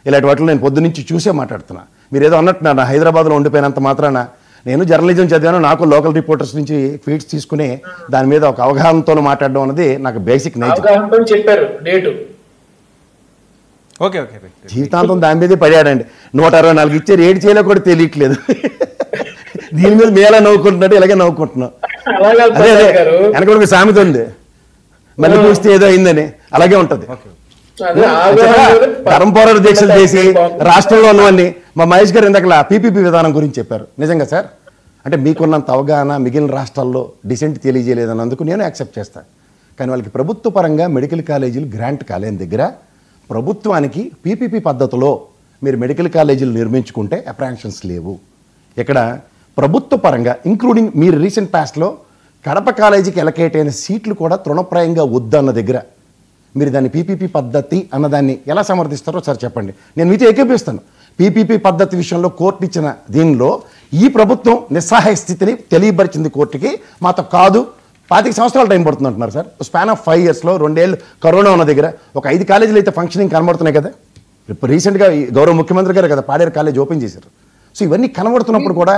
ఇలాంటి వాటిలో నేను పొద్దు నుంచి చూసే మాట్లాడుతున్నా. మీరు ఏదో అన్నట్టున్నా నా హైదరాబాద్లో ఉండిపోయినంత మాత్రాన నేను జర్నలిజం చదివాను, నాకు లోకల్ రిపోర్టర్స్ నుంచి ఫీడ్స్ తీసుకుని దాని మీద ఒక అవగాహనతో మాట్లాడడం అనేది నాకు బేసిక్ నేచర్. చెప్పారు డేటు ఓకే ఓకే జీవితాంతం దాని మీదే పడాడండి. 164 ఇచ్చారు, ఏడు చేయలో కూడా తెలియట్లేదు. దీని మీద మేలా నవ్వుకుంటున్నట్టు ఇలాగే నవ్వుకుంటున్నాం. అదే అదే వెనక ఒక సామెత ఉంది, మళ్ళీ చూస్తే ఏదో అయిందని, అలాగే ఉంటది. ధర్మ పోరాట దీక్షలు చేసి రాష్ట్రంలో ఉన్నవన్నీ మా మహేష్ గారు ఇందాక పీపీపీ విధానం గురించి చెప్పారు. నిజంగా సార్, అంటే మీకున్నంత అవగాహన మిగిలిన రాష్ట్రాల్లో డిసెంట్ తెలియజేయలేదన్నందుకు నేను యాక్సెప్ట్ చేస్తాను. కానీ వాళ్ళకి ప్రభుత్వ పరంగా మెడికల్ కాలేజీలు గ్రాంట్ కాలేని దగ్గర ప్రభుత్వానికి పీపీపీ పద్ధతిలో మీరు మెడికల్ కాలేజీలు నిర్మించుకుంటే అప్రహెన్షన్స్ లేవు. ఇక్కడ ప్రభుత్వ పరంగా ఇంక్లూడింగ్ మీరు రీసెంట్ పాస్ట్లో కడప కాలేజీకి ఎలకేట్ అయిన సీట్లు కూడా తృణప్రాయంగా వద్దన్న దగ్గర మీరు దాన్ని పీపీపీ పద్ధతి అన్నదాన్ని ఎలా సమర్థిస్తారో సార్ చెప్పండి. నేను మీతో ఏకీపిస్తాను. పీపీపీ పద్ధతి విషయంలో కోర్టు ఇచ్చిన దీనిలో ఈ ప్రభుత్వం నిస్సహాయ స్థితిని తెలియపరిచింది కోర్టుకి. మాతో కాదు 25 సంవత్సరాలు టైం పడుతుంది అంటున్నారు సార్. స్పాన్ ఆఫ్ 5 yearsలో 2 ఏళ్ళు కరోనా ఉన్న దగ్గర ఒక 5 కాలేజీలు అయితే ఫంక్షనింగ్ కనబడుతున్నాయి కదా. ఇప్పుడు రీసెంట్గా గౌరవ ముఖ్యమంత్రి గారు కదా పాడేరు కాలేజ్ ఓపెన్ చేశారు. సో ఇవన్నీ కనబడుతున్నప్పుడు కూడా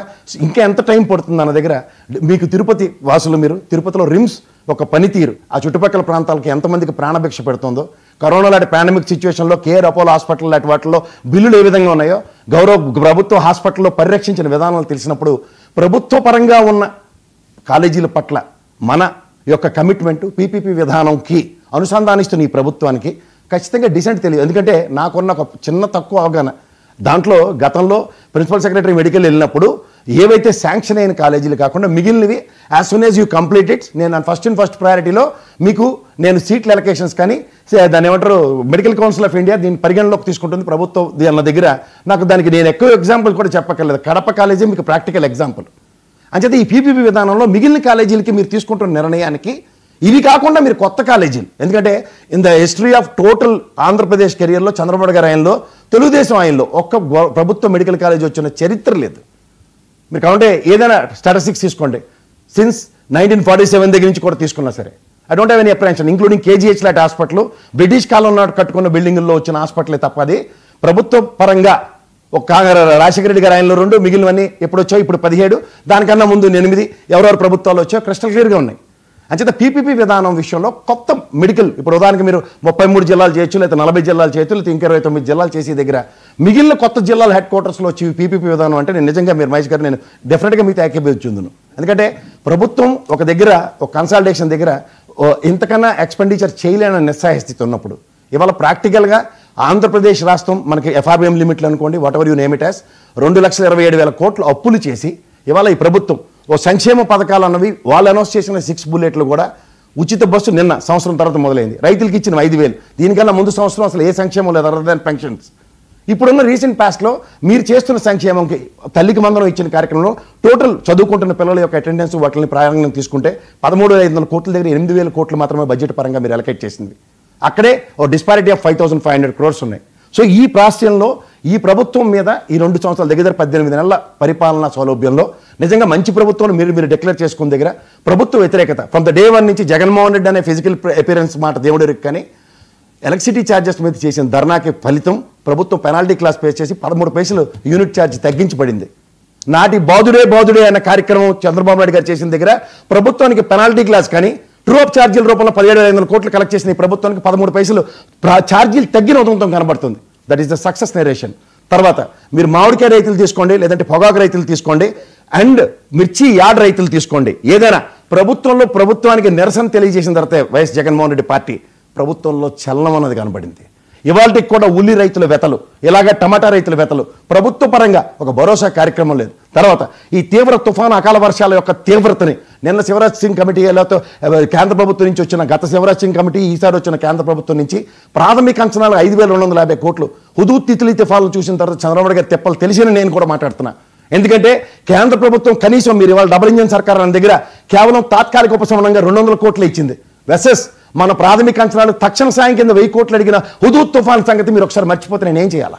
ఇంకా ఎంత టైం పడుతుంది అన్న దగ్గర మీకు తిరుపతి వాసులు, మీరు తిరుపతిలో రిమ్స్ ఒక పనితీరు ఆ చుట్టుపక్కల ప్రాంతాలకి ఎంతమందికి ప్రాణభిక్ష పెడుతుందో, కరోనా లాంటి పాండమిక్ సిచ్యువేషన్లో కేర్ అపోలో హాస్పిటల్ లాంటి వాటిలో బిల్లులు ఏ విధంగా ఉన్నాయో, గౌరవ ప్రభుత్వ హాస్పిటల్లో పరిరక్షించిన విధానాలు తెలిసినప్పుడు ప్రభుత్వ పరంగా ఉన్న కాలేజీల పట్ల మన యొక్క కమిట్మెంటు పీపీపీ విధానంకి అనుసంధానిస్తున్న ఈ ప్రభుత్వానికి ఖచ్చితంగా డిసెంట్ తెలియదు. ఎందుకంటే నాకున్న ఒక చిన్న తక్కువ అవగాహన దాంట్లో గతంలో ప్రిన్సిపల్ సెక్రటరీ మెడికల్ వెళ్ళినప్పుడు ఏవైతే శాంక్షన్ అయిన కాలేజీలు కాకుండా మిగిలినవి as soon as you complete it, నేను ఫస్ట్ ప్రయారిటీలో మీకు నేను సీట్ల అలొకేషన్స్ కానీ దాన్ని ఏమంటారు మెడికల్ కౌన్సిల్ ఆఫ్ ఇండియా దీన్ని పరిగణలోకి తీసుకుంటుంది ప్రభుత్వం అన్న దగ్గర నాకు దానికి నేను ఎక్కువ ఎగ్జాంపుల్ కూడా చెప్పక్కర్లేదు. కడప కాలేజీ మీకు ప్రాక్టికల్ ఎగ్జాంపుల్. అంచేత ఈ పీపీపీ విధానంలో మిగిలిన కాలేజీలకి మీరు తీసుకుంటున్న నిర్ణయానికి ఇవి కాకుండా మీరు కొత్త కాలేజీలు, ఎందుకంటే in the history of total Andhra Pradesh కెరియర్లో చంద్రబాబు గారి ఆయనలో తెలుగుదేశం ఆయనలో ఒక్క ప్రభుత్వ మెడికల్ కాలేజ్ వచ్చిన చరిత్ర లేదు. మీరు కావాలంటే ఏదైనా స్టాటిస్టిక్స్ తీసుకోండి, సిన్స్ 1947 దగ్గర నుంచి కూడా తీసుకున్నా సరే I don't have any apprehension including KGH లాంటి హాస్పిటల్ బ్రిటిష్ కాలం నాటి కట్టుకున్న బిల్డింగుల్లో వచ్చిన హాస్పిటలే తప్ప అది ప్రభుత్వ పరంగా ఒక రాజశేఖర రెడ్డి గారి ఆయనలో 2 మిగిలినవన్నీ ఎప్పుడు వచ్చాయి, ఇప్పుడు 17, దానికన్నా ముందు 8 ఎవరెవరు ప్రభుత్వాలు వచ్చాయో క్రిస్టల్ క్లియర్గా ఉన్నాయి. అంచేత పీపీపీ విధానం విషయంలో కొత్త మెడికల్ ఇప్పుడు ఉదాహరణకి మీరు 33 జిల్లాలు చేయొచ్చు, లేదా 40 జిల్లాలు చేయొచ్చు, లేదా ఇంకా 29 జిల్లాలు చేసే దగ్గర మిగిలిన కొత్త జిల్లాల హెడ్ క్వార్టర్స్లో వచ్చి పీపీపీ విధానం అంటే నేను నిజంగా మీరు మహేష్ గారు నేను డెఫినెట్గా మీతో ఏకీభవించుందును. ఎందుకంటే ప్రభుత్వం ఒక దగ్గర ఒక కన్సల్టేషన్ దగ్గర ఇంతకన్నా ఎక్స్పెండిచర్ చేయలేని నిస్సహాయ స్థితి ఉన్నప్పుడు ఇవాళ ప్రాక్టికల్గా ఆంధ్రప్రదేశ్ రాష్ట్రం మనకి ఎఫ్ఆర్బిఎం లిమిట్లు అనుకోండి, whatever you name it as, 2,27,000 కోట్లు అప్పులు చేసి ఇవాళ ఈ ప్రభుత్వం ఓ సంక్షేమ పథకాలు అన్నవి వాళ్ళు అనౌన్స్ చేసిన 6 బుల్లెట్లు కూడా ఉచిత బస్సు నిన్న సంవత్సరం తర్వాత మొదలైంది, రైతులకి ఇచ్చిన 5,000, దీనికన్నా ముందు సంవత్సరం అసలు ఏ సంక్షేమం లేదు అదర్ దాన్ పెన్షన్స్. ఇప్పుడున్న రీసెంట్ పాస్ట్లో మీరు చేస్తున్న సంక్షేమంకి తల్లికి మందరం ఇచ్చిన కార్యక్రమంలో టోటల్ చదువుకుంటున్న పిల్లల యొక్క అటెండెన్స్ వాటిని ప్రారంభం తీసుకుంటే 13,500 కోట్ల దగ్గర 8,000 కోట్లు మాత్రమే బడ్జెట్ పరంగా మీరు అలొకేట్ చేసింది. అక్కడే ఓ డిస్పారిటీ ఆఫ్ 5,500 crores ఉన్నాయి. సో ఈ ప్రాస్యంలో ఈ ప్రభుత్వం మీద ఈ 2 సంవత్సరాల దగ్గర 18 నెలల పరిపాలనా సౌలభ్యంలో నిజంగా మంచి ప్రభుత్వం మీరు డిక్లేర్ చేసుకున్న దగ్గర ప్రభుత్వ వ్యతిరేకత ఫ్రమ్ ద డే 1 నుంచి జగన్మోహన్ రెడ్డి అనే ఫిజికల్ అపియరెన్స్ మాట దేవుడు కానీ ఎలక్ట్రిసిటీ ఛార్జెస్ మీద చేసిన ధర్నాకి ఫలితం ప్రభుత్వం పెనాల్టీ క్లాస్ పే చేసి 13 పైసలు యూనిట్ ఛార్జ్ తగ్గించబడింది. నాటి బాదుడే అన్న కార్యక్రమం చంద్రబాబు నాయుడు గారు చేసిన దగ్గర ప్రభుత్వానికి పెనాల్టీ క్లాస్ కానీ ట్రూ అప్ ఛార్జీల రూపంలో 17,500 కోట్లు కలెక్ట్ చేసిన ఈ ప్రభుత్వానికి 13 పైసలు ఛార్జీలు తగ్గిన ఉదంతం కనబడుతుంది. That is the success narration. తర్వాత మీరు మామిడికాయ రైతులు తీసుకోండి, లేదంటే పొగాకు రైతులు తీసుకోండి, అండ్ మిర్చి యార్డ్ రైతులు తీసుకోండి, ఏదైనా ప్రభుత్వంలో ప్రభుత్వానికి నిరసన తెలియజేసిన తర్వాత వైఎస్ జగన్మోహన్ రెడ్డి పార్టీ ప్రభుత్వంలో చలనం అన్నది కనబడింది. ఇవాళకి కూడా ఉల్లి రైతుల వెతలు, ఇలాగ టమాటా రైతుల వెతలు, ప్రభుత్వ పరంగా ఒక భరోసా కార్యక్రమం లేదు. తర్వాత ఈ తీవ్ర తుఫాను అకాల వర్షాల యొక్క తీవ్రతని నిన్న శివరాజ్ సింగ్ కమిటీ లేకపోతే కేంద్ర ప్రభుత్వం నుంచి వచ్చిన గత శివరాజ్ సింగ్ కమిటీ ఈసారి వచ్చిన కేంద్ర ప్రభుత్వం నుంచి ప్రాథమిక అంచనాలు 5,250 కోట్లు హుదూద్ తిత్లీ తుఫాన్లు చూసిన తర్వాత చంద్రబాబు గారి తెప్పలు తెలిసిన నేను కూడా మాట్లాడుతున్నా. ఎందుకంటే కేంద్ర ప్రభుత్వం కనీసం మీరు ఇవాళ డబుల్ ఇంజన్ సర్కార్ అన్న దగ్గర కేవలం తాత్కాలిక ఉపశమనంగా 200 కోట్లు ఇచ్చింది. వెసెస్ మన ప్రాథమిక అంచనాలు తక్షణ సాయం కింద 1000 కోట్లు అడిగిన హుదూద్ తుఫాన్ సంగతి మీరు ఒకసారి మర్చిపోతే నేను ఏం చేయాలా?